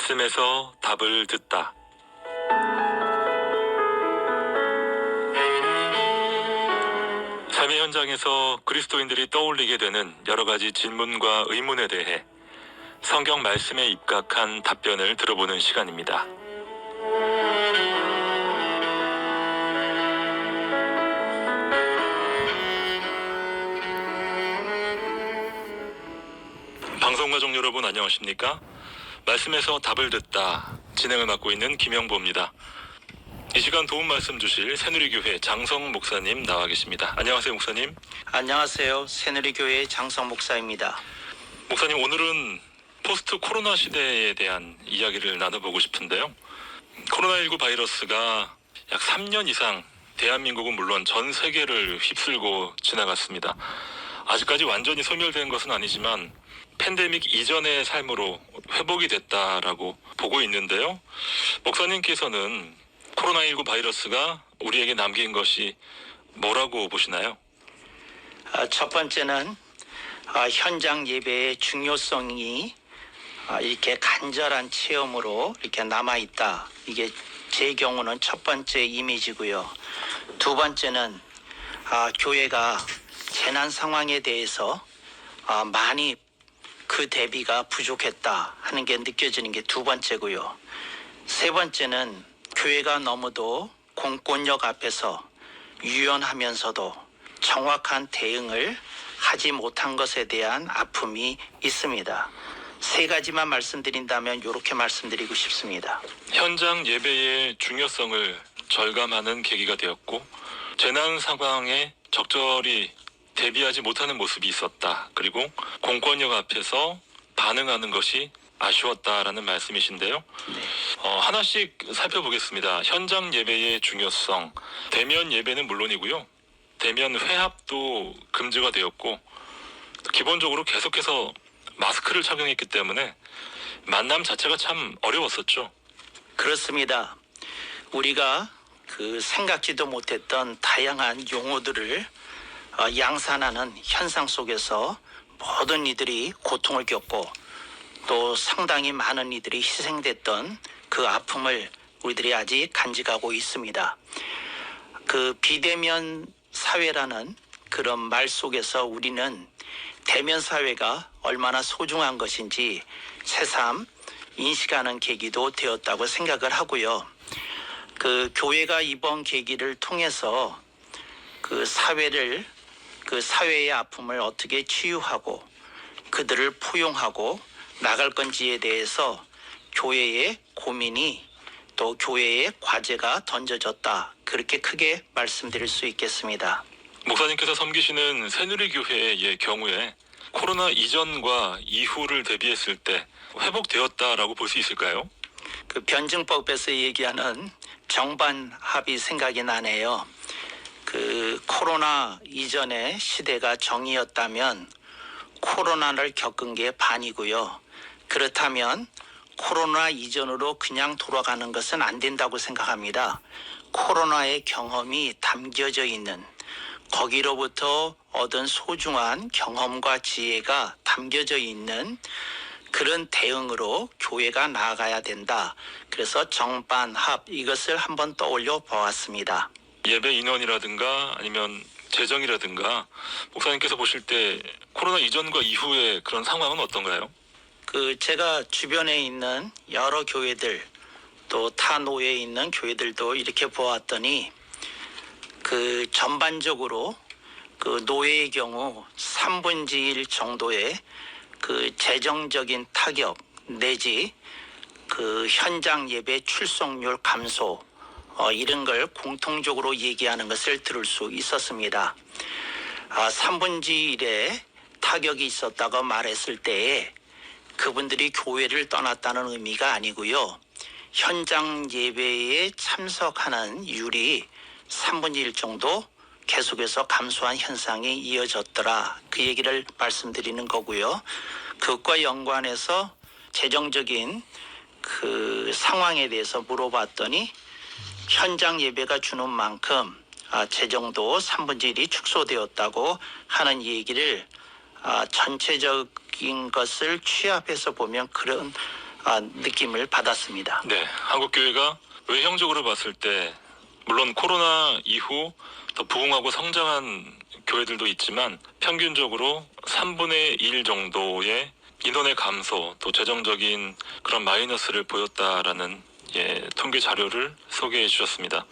말씀에서 답을 듣다. 삶의 현장에서 그리스도인들이 떠올리게 되는 여러 가지 질문과 의문에 대해 성경 말씀에 입각한 답변을 들어보는 시간입니다. 방송가족 여러분 안녕하십니까? 말씀에서 답을 듣다 진행을 맡고 있는 김영보입니다. 이 시간 도움 말씀 주실 새누리교회 장성 목사님 나와 계십니다. 안녕하세요, 목사님. 안녕하세요. 새누리교회 장성 목사입니다. 목사님, 오늘은 포스트 코로나 시대에 대한 이야기를 나눠보고 싶은데요. 코로나19 바이러스가 약 3년 이상 대한민국은 물론 전 세계를 휩쓸고 지나갔습니다. 아직까지 완전히 소멸된 것은 아니지만 팬데믹 이전의 삶으로 회복이 됐다라고 보고 있는데요. 목사님께서는 코로나19 바이러스가 우리에게 남긴 것이 뭐라고 보시나요? 첫 번째는 현장 예배의 중요성이 이렇게 간절한 체험으로 이렇게 남아있다. 이게 제 경우는 첫 번째 이미지고요. 두 번째는 교회가 재난 상황에 대해서 많이 그 대비가 부족했다 하는 게 느껴지는 게 두 번째고요. 세 번째는 교회가 너무도 공권력 앞에서 유연하면서도 정확한 대응을 하지 못한 것에 대한 아픔이 있습니다. 세 가지만 말씀드린다면 이렇게 말씀드리고 싶습니다. 현장 예배의 중요성을 절감하는 계기가 되었고 재난 상황에 적절히 대비하지 못하는 모습이 있었다. 그리고 공권력 앞에서 반응하는 것이 아쉬웠다라는 말씀이신데요. 하나씩 살펴보겠습니다. 현장 예배의 중요성. 대면 예배는 물론이고요. 대면 회합도 금지가 되었고 기본적으로 계속해서 마스크를 착용했기 때문에 만남 자체가 참 어려웠었죠. 그렇습니다. 우리가 생각지도 못했던 다양한 용어들을 양산하는 현상 속에서 모든 이들이 고통을 겪고 또 상당히 많은 이들이 희생됐던 그 아픔을 우리들이 아직 간직하고 있습니다. 비대면 사회라는 그런 말 속에서 우리는 대면 사회가 얼마나 소중한 것인지 새삼 인식하는 계기도 되었다고 생각을 하고요. 교회가 이번 계기를 통해서 사회의 아픔을 어떻게 치유하고 그들을 포용하고 나갈 건지에 대해서 교회의 고민이 또 교회의 과제가 던져졌다. 그렇게 크게 말씀드릴 수 있겠습니다. 목사님께서 섬기시는 새누리교회의 경우에 코로나 이전과 이후를 대비했을 때 회복되었다라고 볼 수 있을까요? 변증법에서 얘기하는 정반합이 생각이 나네요. 코로나 이전의 시대가 정이었다면 코로나를 겪은 게 반이고요. 그렇다면 코로나 이전으로 그냥 돌아가는 것은 안 된다고 생각합니다. 코로나의 경험이 담겨져 있는 거기로부터 얻은 소중한 경험과 지혜가 담겨져 있는 그런 대응으로 교회가 나아가야 된다. 그래서 정반합 이것을 한번 떠올려 보았습니다. 예배 인원이라든가 아니면 재정이라든가 목사님께서 보실 때 코로나 이전과 이후의 그런 상황은 어떤가요? 제가 주변에 있는 여러 교회들 또 타 노예에 있는 교회들도 이렇게 보았더니 전반적으로 노예의 경우 3분의 1 정도의 재정적인 타격 내지 현장 예배 출석률 감소 이런 걸 공통적으로 얘기하는 것을 들을 수 있었습니다. 3분의 1의 타격이 있었다고 말했을 때에 그분들이 교회를 떠났다는 의미가 아니고요. 현장 예배에 참석하는 율이 3분의 1 정도 계속해서 감소한 현상이 이어졌더라. 그 얘기를 말씀드리는 거고요. 그것과 연관해서 재정적인 상황에 대해서 물어봤더니 현장 예배가 주는 만큼 재정도 3분의 1이 축소되었다고 하는 얘기를 전체적인 것을 취합해서 보면 그런 느낌을 받았습니다. 네, 한국교회가 외형적으로 봤을 때 물론 코로나 이후 더 부흥하고 성장한 교회들도 있지만 평균적으로 3분의 1 정도의 인원의 감소 또 재정적인 그런 마이너스를 보였다라는 통계 자료를 소개해 주셨습니다.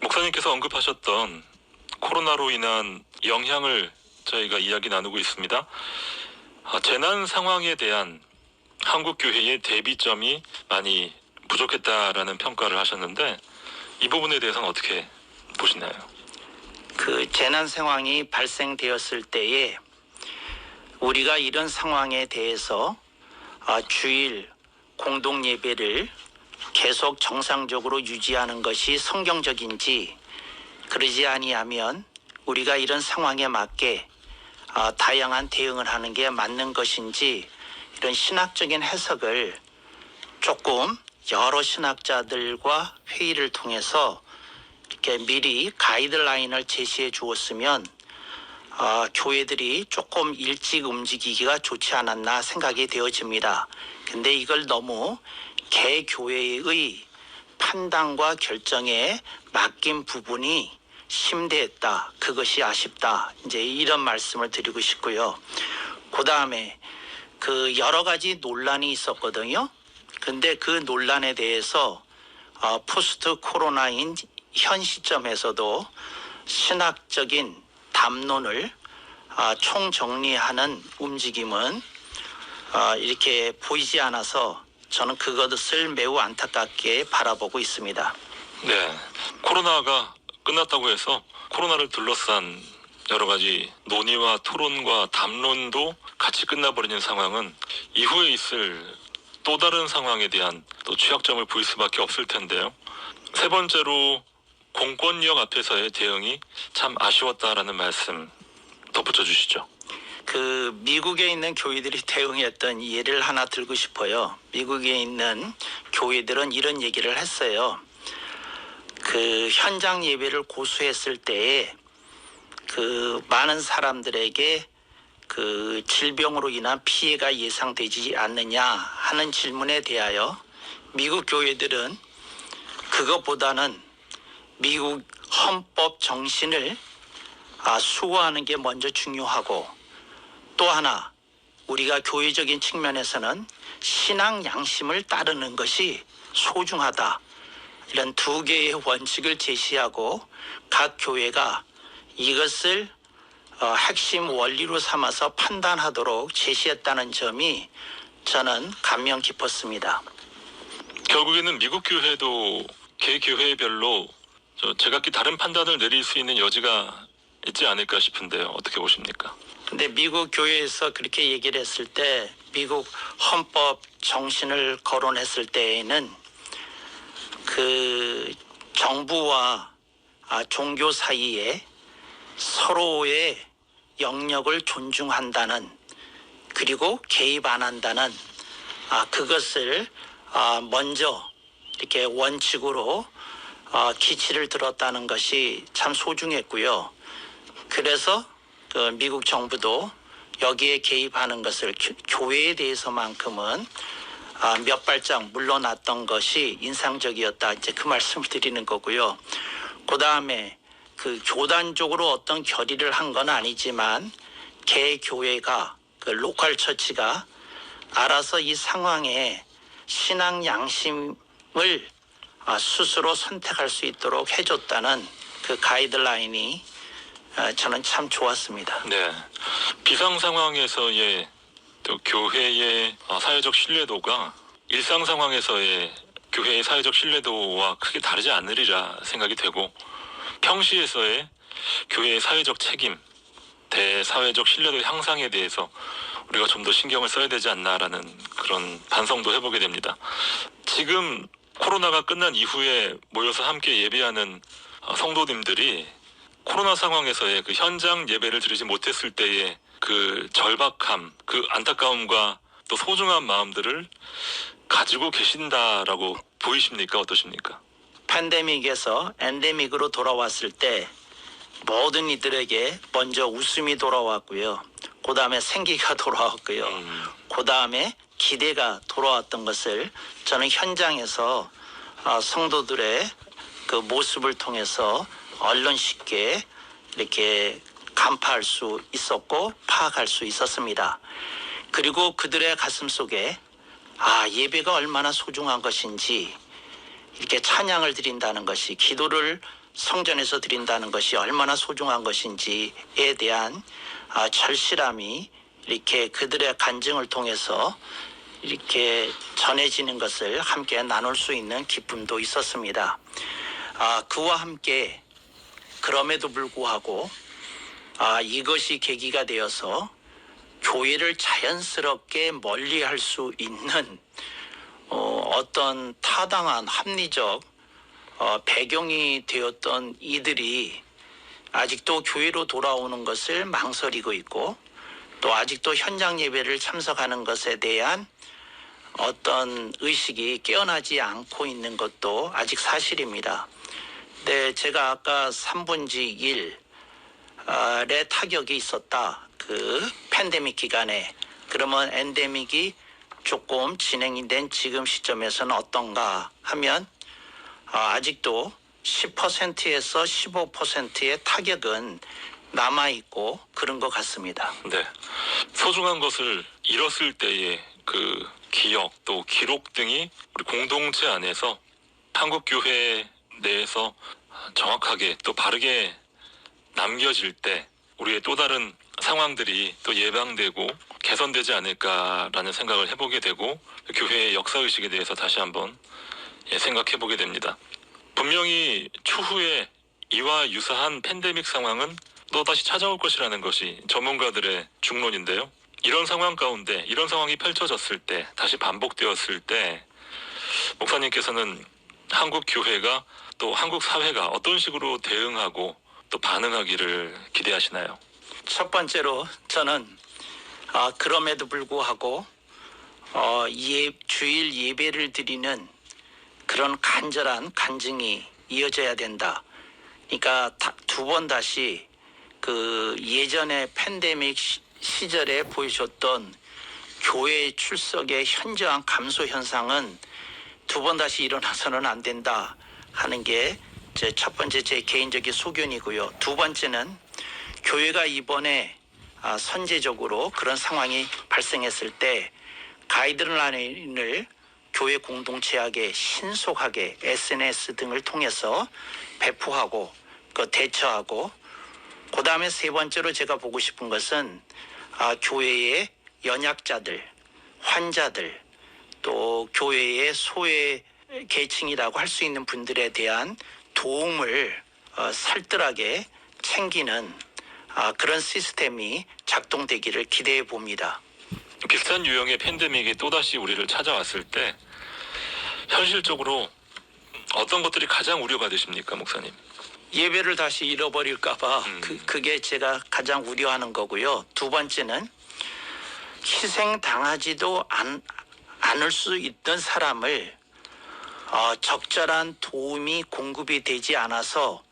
목사님께서 언급하셨던 코로나로 인한 영향을 저희가 이야기 나누고 있습니다. 재난 상황에 대한 한국 교회의 대비점이 많이 부족했다라는 평가를 하셨는데 이 부분에 대해서는 어떻게 보시나요? 그 재난 상황이 발생되었을 때에 우리가 이런 상황에 대해서 주일 공동 예배를 계속 정상적으로 유지하는 것이 성경적인지, 그러지 아니하면 우리가 이런 상황에 맞게 다양한 대응을 하는 게 맞는 것인지, 이런 신학적인 해석을 조금 여러 신학자들과 회의를 통해서 이렇게 미리 가이드라인을 제시해 주었으면 교회들이 조금 일찍 움직이기가 좋지 않았나 생각이 되어집니다. 근데 이걸 너무 개교회의 판단과 결정에 맡긴 부분이 심대했다. 그것이 아쉽다. 이제 이런 말씀을 드리고 싶고요. 그 다음에 그 여러 가지 논란이 있었거든요. 근데 그 논란에 대해서 포스트 코로나인 현 시점에서도 신학적인 담론을 총정리하는 움직임은 이렇게 보이지 않아서 저는 그것을 매우 안타깝게 바라보고 있습니다. 네, 코로나가 끝났다고 해서 코로나를 둘러싼 여러 가지 논의와 토론과 담론도 같이 끝나버리는 상황은 이후에 있을 또 다른 상황에 대한 또 취약점을 보일 수밖에 없을 텐데요. 세 번째로 공권력 앞에서의 대응이 참 아쉬웠다라는 말씀 덧붙여 주시죠. 그 미국에 있는 교회들이 대응했던 예를 하나 들고 싶어요. 미국에 있는 교회들은 이런 얘기를 했어요. 그 현장 예배를 고수했을 때에 그 많은 사람들에게 그 질병으로 인한 피해가 예상되지 않느냐 하는 질문에 대하여 미국 교회들은 그것보다는 미국 헌법 정신을 수호하는 게 먼저 중요하고, 또 하나 우리가 교회적인 측면에서는 신앙 양심을 따르는 것이 소중하다. 이런 두 개의 원칙을 제시하고 각 교회가 이것을 핵심 원리로 삼아서 판단하도록 제시했다는 점이 저는 감명 깊었습니다. 결국에는 미국 교회도 개 교회별로 제각기 다른 판단을 내릴 수 있는 여지가 있지 않을까 싶은데요. 어떻게 보십니까? 근데 미국 교회에서 그렇게 얘기를 했을 때, 미국 헌법 정신을 거론했을 때에는 그 정부와 종교 사이에 서로의 영역을 존중한다는, 그리고 개입 안 한다는 그것을 먼저 이렇게 원칙으로 기치를 들었다는 것이 참 소중했고요. 그래서 그 미국 정부도 여기에 개입하는 것을 교회에 대해서만큼은 몇 발짝 물러났던 것이 인상적이었다. 이제 그 말씀을 드리는 거고요. 그 다음에 그 교단적으로 어떤 결의를 한 건 아니지만 개교회가, 그 로컬 처치가 알아서 이 상황에 신앙 양심을 스스로 선택할 수 있도록 해줬다는 그 가이드라인이 저는 참 좋았습니다. 네, 비상 상황에서의 또 교회의 사회적 신뢰도가 일상 상황에서의 교회의 사회적 신뢰도와 크게 다르지 않으리라 생각이 되고, 평시에서의 교회의 사회적 책임, 대사회적 신뢰도 향상에 대해서 우리가 좀 더 신경을 써야 되지 않나라는 그런 반성도 해보게 됩니다. 지금 코로나가 끝난 이후에 모여서 함께 예배하는 성도님들이 코로나 상황에서의 그 현장 예배를 드리지 못했을 때의 그 절박함, 그 안타까움과 또 소중한 마음들을 가지고 계신다라고 보이십니까? 어떠십니까? 팬데믹에서 엔데믹으로 돌아왔을 때 모든 이들에게 먼저 웃음이 돌아왔고요. 그 다음에 생기가 돌아왔고요. 그 다음에 기대가 돌아왔던 것을 저는 현장에서 성도들의 그 모습을 통해서 언론식계 이렇게 간파할 수 있었고 파악할 수 있었습니다. 그리고 그들의 가슴 속에 예배가 얼마나 소중한 것인지, 이렇게 찬양을 드린다는 것이, 기도를 성전에서 드린다는 것이 얼마나 소중한 것인지에 대한 절실함이 이렇게 그들의 간증을 통해서 이렇게 전해지는 것을 함께 나눌 수 있는 기쁨도 있었습니다. 그와 함께 그럼에도 불구하고 이것이 계기가 되어서 교회를 자연스럽게 멀리할 수 있는 어떤 타당한 합리적 배경이 되었던 이들이 아직도 교회로 돌아오는 것을 망설이고 있고, 또 아직도 현장 예배를 참석하는 것에 대한 어떤 의식이 깨어나지 않고 있는 것도 아직 사실입니다. 네, 제가 아까 3분지 1의 타격이 있었다. 그 팬데믹 기간에. 그러면 엔데믹이 조금 진행이 된 지금 시점에서는 어떤가 하면 아직도 10%에서 15%의 타격은 남아있고 그런 것 같습니다. 네. 소중한 것을 잃었을 때의 그 기억 또 기록 등이 우리 공동체 안에서 한국교회 내에서 정확하게 또 바르게 남겨질 때 우리의 또 다른 상황들이 또 예방되고 개선되지 않을까라는 생각을 해보게 되고, 교회의 역사의식에 대해서 다시 한번 생각해보게 됩니다. 분명히 추후에 이와 유사한 팬데믹 상황은 또다시 찾아올 것이라는 것이 전문가들의 중론인데요. 이런 상황 가운데 이런 상황이 펼쳐졌을 때, 다시 반복되었을 때 목사님께서는 한국 교회가 또 한국 사회가 어떤 식으로 대응하고 또 반응하기를 기대하시나요? 첫 번째로 저는 그럼에도 불구하고 주일 예배를 드리는 그런 간절한 간증이 이어져야 된다. 그러니까 두 번 다시 그 예전에 팬데믹 시절에 보여줬던 교회 출석의 현저한 감소 현상은 두 번 다시 일어나서는 안 된다 하는 게 제 첫 번째 제 개인적인 소견이고요. 두 번째는 교회가 이번에 선제적으로 그런 상황이 발생했을 때 가이드라인을 교회 공동체에게 신속하게 SNS 등을 통해서 배포하고 대처하고, 그 다음에 세 번째로 제가 보고 싶은 것은 교회의 연약자들, 환자들, 또 교회의 소외 계층이라고 할 수 있는 분들에 대한 도움을 살뜰하게 챙기는 그런 시스템이 작동되기를 기대해 봅니다. 비슷한 유형의 팬데믹이 또다시 우리를 찾아왔을 때 현실적으로 어떤 것들이 가장 우려가 되십니까, 목사님? 예배를 다시 잃어버릴까봐 그게 제가 가장 우려하는 거고요. 두 번째는 희생당하지도 않을 수 있던 사람을 적절한 도움이 공급이 되지 않아서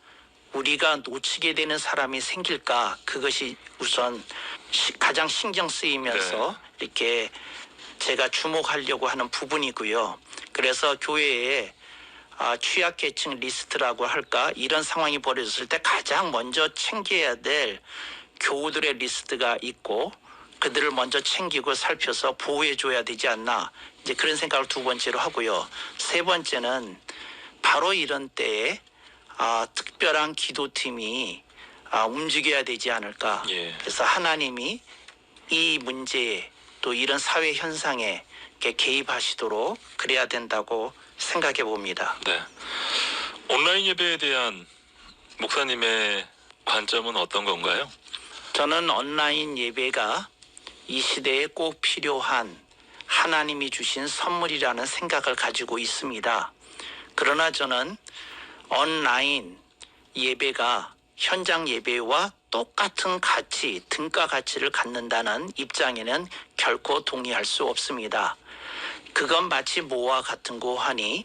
우리가 놓치게 되는 사람이 생길까, 그것이 우선 가장 신경 쓰이면서 이렇게 제가 주목하려고 하는 부분이고요. 그래서 교회에 취약계층 리스트라고 할까, 이런 상황이 벌어졌을 때 가장 먼저 챙겨야 될 교우들의 리스트가 있고 그들을 먼저 챙기고 살펴서 보호해줘야 되지 않나, 이제 그런 생각을 두 번째로 하고요. 세 번째는 바로 이런 때에 특별한 기도팀이 움직여야 되지 않을까. 그래서 하나님이 이 문제에 또 이런 사회 현상에 개입하시도록 그래야 된다고 생각해 봅니다. 네. 온라인 예배에 대한 목사님의 관점은 어떤 건가요? 저는 온라인 예배가 이 시대에 꼭 필요한 하나님이 주신 선물이라는 생각을 가지고 있습니다. 그러나 저는 온라인 예배가 현장 예배와 똑같은 가치, 등가 가치를 갖는다는 입장에는 결코 동의할 수 없습니다. 그건 마치 뭐와 같은 고 하니,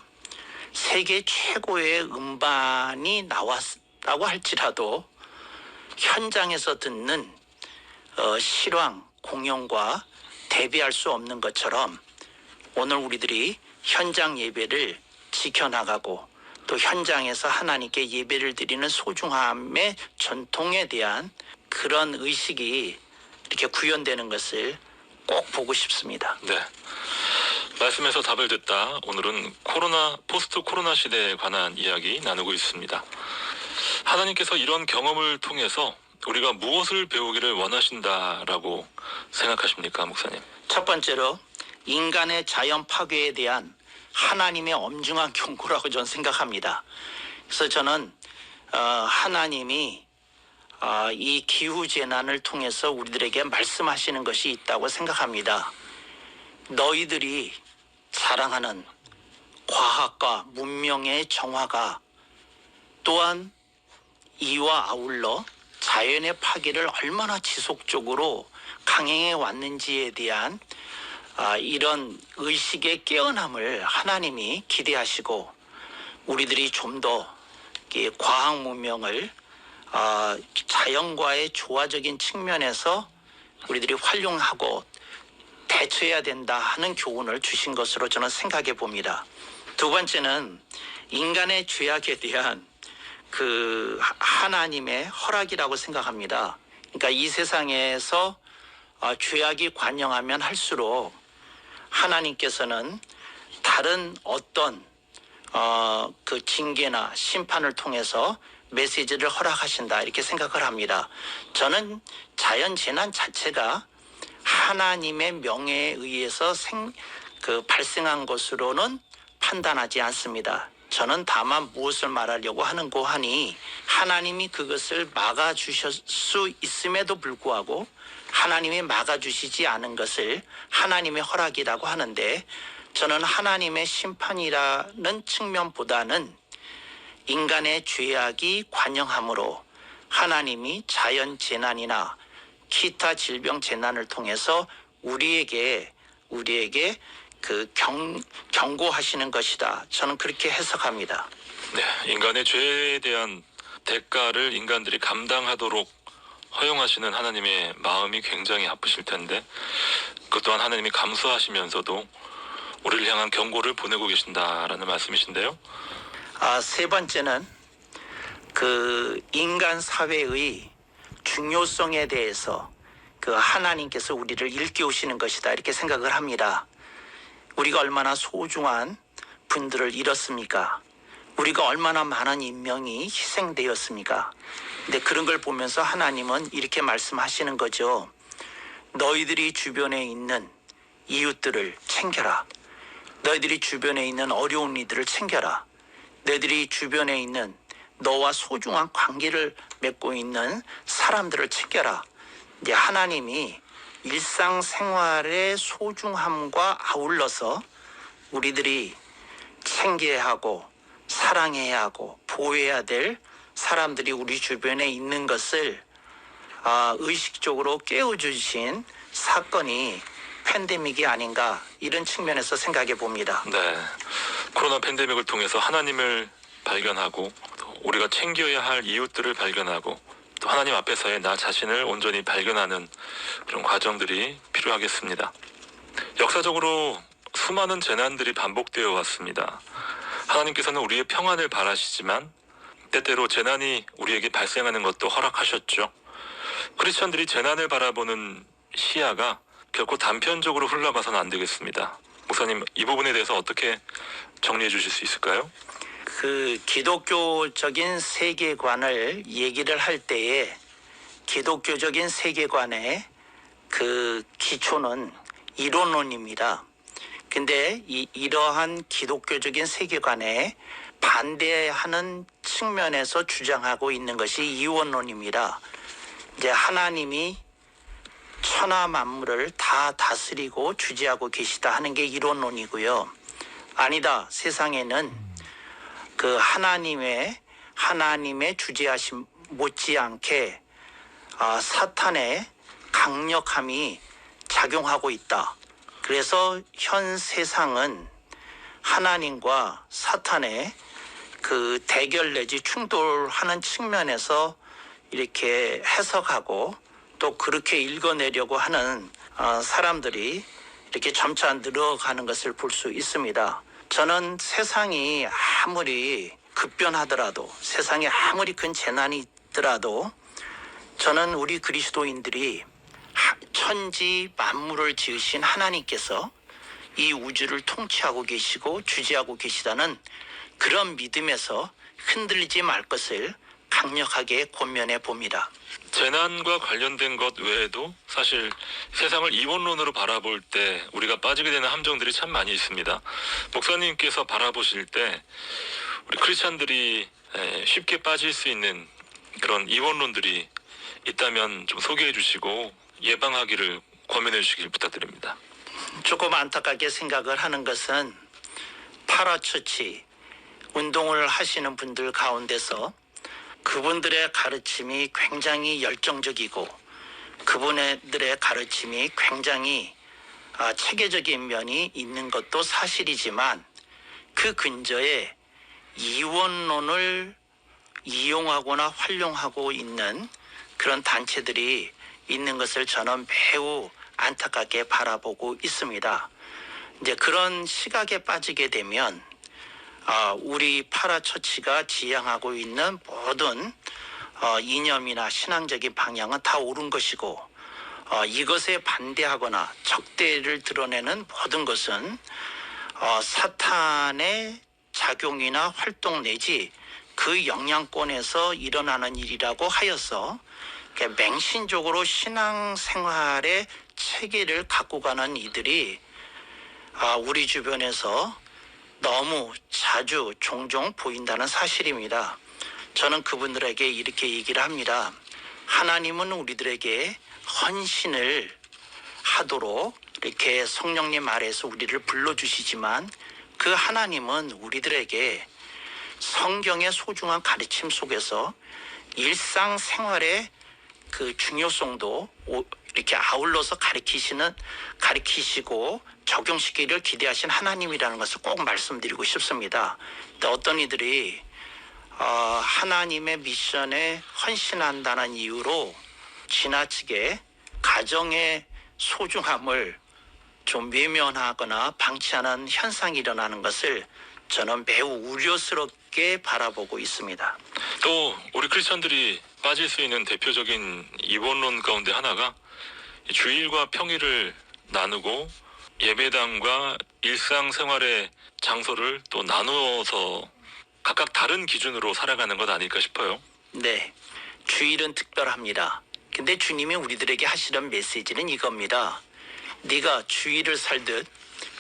세계 최고의 음반이 나왔다고 할지라도 현장에서 듣는 실황, 공연과 대비할 수 없는 것처럼 오늘 우리들이 현장 예배를 지켜나가고 또 현장에서 하나님께 예배를 드리는 소중함의 전통에 대한 그런 의식이 이렇게 구현되는 것을 꼭 보고 싶습니다. 네. 말씀에서 답을 듣다 오늘은 포스트 코로나 시대에 관한 이야기 나누고 있습니다. 하나님께서 이런 경험을 통해서 우리가 무엇을 배우기를 원하신다라고 생각하십니까, 목사님? 첫 번째로 인간의 자연 파괴에 대한 하나님의 엄중한 경고라고 저는 생각합니다. 그래서 저는 하나님이 이 기후재난을 통해서 우리들에게 말씀하시는 것이 있다고 생각합니다. 너희들이 자랑하는 과학과 문명의 정화가 또한 이와 아울러 자연의 파괴를 얼마나 지속적으로 강행해 왔는지에 대한 이런 의식의 깨어남을 하나님이 기대하시고 우리들이 좀 더 과학 문명을 자연과의 조화적인 측면에서 우리들이 활용하고 대처해야 된다 하는 교훈을 주신 것으로 저는 생각해 봅니다. 두 번째는 인간의 죄악에 대한 그 하나님의 허락이라고 생각합니다. 그러니까 이 세상에서 죄악이 관영하면 할수록 하나님께서는 다른 어떤 그 징계나 심판을 통해서 메시지를 허락하신다 이렇게 생각을 합니다. 저는 자연재난 자체가 하나님의 명예에 의해서 발생한 것으로는 판단하지 않습니다. 저는 다만 무엇을 말하려고 하는고 하니 하나님이 그것을 막아주실 수 있음에도 불구하고 하나님이 막아주시지 않은 것을 하나님의 허락이라고 하는데 저는 하나님의 심판이라는 측면보다는 인간의 죄악이 관영함으로 하나님이 자연재난이나 기타 질병 재난을 통해서 우리에게 그 경고하시는 것이다. 저는 그렇게 해석합니다. 네, 인간의 죄에 대한 대가를 인간들이 감당하도록 허용하시는 하나님의 마음이 굉장히 아프실 텐데 그 또한 하나님이 감수하시면서도 우리를 향한 경고를 보내고 계신다라는 말씀이신데요. 세 번째는 그 인간 사회의 중요성에 대해서 그 하나님께서 우리를 일깨우시는 것이다 이렇게 생각을 합니다. 우리가 얼마나 소중한 분들을 잃었습니까? 우리가 얼마나 많은 인명이 희생되었습니까? 근데 그런 걸 보면서 하나님은 이렇게 말씀하시는 거죠. 너희들이 주변에 있는 이웃들을 챙겨라. 너희들이 주변에 있는 어려운 이들을 챙겨라. 너희들이 주변에 있는 너와 소중한 관계를 맺고 있는 사람들을 챙겨라. 이제 하나님이 일상생활의 소중함과 아울러서 우리들이 챙겨야 하고 사랑해야 하고 보호해야 될 사람들이 우리 주변에 있는 것을 의식적으로 깨워주신 사건이 팬데믹이 아닌가 이런 측면에서 생각해 봅니다. 네, 코로나 팬데믹을 통해서 하나님을 발견하고 또 우리가 챙겨야 할 이웃들을 발견하고 또 하나님 앞에서의 나 자신을 온전히 발견하는 그런 과정들이 필요하겠습니다. 역사적으로 수많은 재난들이 반복되어 왔습니다. 하나님께서는 우리의 평안을 바라시지만 때때로 재난이 우리에게 발생하는 것도 허락하셨죠. 크리스천들이 재난을 바라보는 시야가 결코 단편적으로 흘러가서는 안 되겠습니다. 목사님, 이 부분에 대해서 어떻게 정리해 주실 수 있을까요? 그 기독교적인 세계관을 얘기를 할 때에 기독교적인 세계관의 그 기초는 이론론입니다. 근데 이러한 기독교적인 세계관에 반대하는 측면에서 주장하고 있는 것이 이원론입니다. 이제 하나님이 천하 만물을 다 다스리고 주재하고 계시다 하는 게 이론론이고요. 아니다. 세상에는 그 하나님의 주재하심 못지않게 사탄의 강력함이 작용하고 있다. 그래서 현 세상은 하나님과 사탄의 그 대결 내지 충돌하는 측면에서 이렇게 해석하고 또 그렇게 읽어내려고 하는 사람들이 이렇게 점차 늘어가는 것을 볼 수 있습니다. 저는 세상이 아무리 급변하더라도, 세상에 아무리 큰 재난이 있더라도 저는 우리 그리스도인들이 천지 만물을 지으신 하나님께서 이 우주를 통치하고 계시고 주재하고 계시다는 그런 믿음에서 흔들리지 말 것을 강력하게 권면해 봅니다. 재난과 관련된 것 외에도 사실 세상을 이원론으로 바라볼 때 우리가 빠지게 되는 함정들이 참 많이 있습니다. 목사님께서 바라보실 때 우리 크리스찬들이 쉽게 빠질 수 있는 그런 이원론들이 있다면 좀 소개해 주시고 예방하기를 권면해 주시길 부탁드립니다. 조금 안타깝게 생각을 하는 것은 파라처치 운동을 하시는 분들 가운데서 그분들의 가르침이 굉장히 열정적이고 그분들의 가르침이 굉장히 체계적인 면이 있는 것도 사실이지만 그 근저에 이원론을 이용하거나 활용하고 있는 그런 단체들이 있는 것을 저는 매우 안타깝게 바라보고 있습니다. 이제 그런 시각에 빠지게 되면 우리 파라처치가 지향하고 있는 모든 이념이나 신앙적인 방향은 다 옳은 것이고 이것에 반대하거나 적대를 드러내는 모든 것은 사탄의 작용이나 활동 내지 그 영향권에서 일어나는 일이라고 하여서 맹신적으로 신앙생활의 체계를 갖고 가는 이들이 우리 주변에서 너무 자주 종종 보인다는 사실입니다. 저는 그분들에게 이렇게 얘기를 합니다. 하나님은 우리들에게 헌신을 하도록 이렇게 성령님 아래에서 우리를 불러주시지만 그 하나님은 우리들에게 성경의 소중한 가르침 속에서 일상생활의 그 중요성도 이렇게 아울러서 가르치시고 적용시키기를 기대하신 하나님이라는 것을 꼭 말씀드리고 싶습니다. 어떤 이들이 하나님의 미션에 헌신한다는 이유로 지나치게 가정의 소중함을 좀 외면하거나 방치하는 현상이 일어나는 것을 저는 매우 우려스럽게 바라보고 있습니다. 또 우리 크리스천들이 빠질 수 있는 대표적인 이원론 가운데 하나가 주일과 평일을 나누고 예배당과 일상생활의 장소를 또 나누어서 각각 다른 기준으로 살아가는 것 아닐까 싶어요. 네, 주일은 특별합니다. 근데 주님이 우리들에게 하시는 메시지는 이겁니다. 네가 주일을 살듯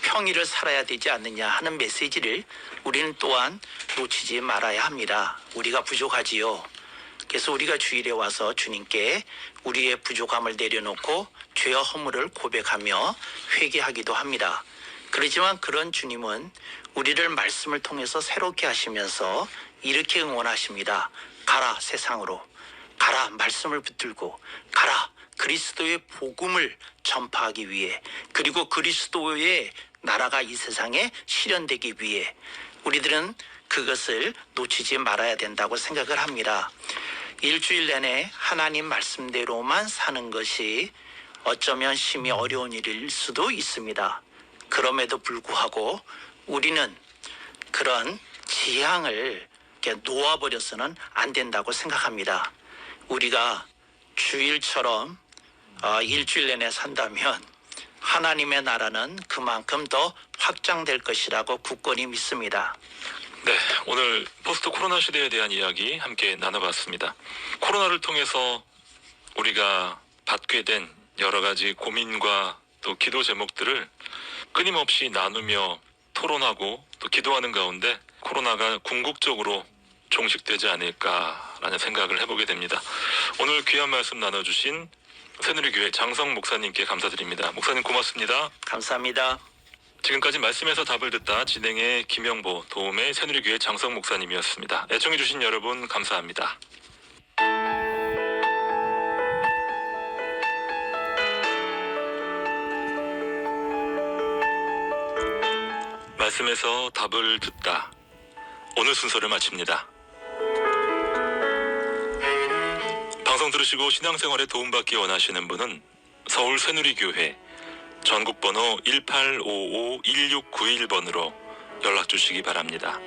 평일을 살아야 되지 않느냐 하는 메시지를 우리는 또한 놓치지 말아야 합니다. 우리가 부족하지요. 그래서 우리가 주일에 와서 주님께 우리의 부족함을 내려놓고 죄와 허물을 고백하며 회개하기도 합니다. 그렇지만 그런 주님은 우리를 말씀을 통해서 새롭게 하시면서 이렇게 응원하십니다. 가라 세상으로. 가라 말씀을 붙들고 가라 그리스도의 복음을 전파하기 위해 그리고 그리스도의 나라가 이 세상에 실현되기 위해 우리들은 그것을 놓치지 말아야 된다고 생각을 합니다. 일주일 내내 하나님 말씀대로만 사는 것이 어쩌면 심히 어려운 일일 수도 있습니다. 그럼에도 불구하고 우리는 그런 지향을 이렇게 놓아버려서는 안 된다고 생각합니다. 우리가 주일처럼 일주일 내내 산다면 하나님의 나라는 그만큼 더 확장될 것이라고 굳건히 믿습니다. 네, 오늘 포스트 코로나 시대에 대한 이야기 함께 나눠봤습니다. 코로나를 통해서 우리가 받게 된 여러 가지 고민과 또 기도 제목들을 끊임없이 나누며 토론하고 또 기도하는 가운데 코로나가 궁극적으로 종식되지 않을까라는 생각을 해보게 됩니다. 오늘 귀한 말씀 나눠주신 새누리교회 장성 목사님께 감사드립니다. 목사님 고맙습니다. 감사합니다. 지금까지 말씀에서 답을 듣다 진행의 김영보, 도움의 새누리교회 장성 목사님이었습니다. 애청해주신 여러분 감사합니다. 말씀에서 답을 듣다. 오늘 순서를 마칩니다. 방송 방송 들으시고 신앙생활에 도움받기 원하시는 분은 서울 새누리교회 전국번호 1855-1691번으로 연락 주시기 바랍니다.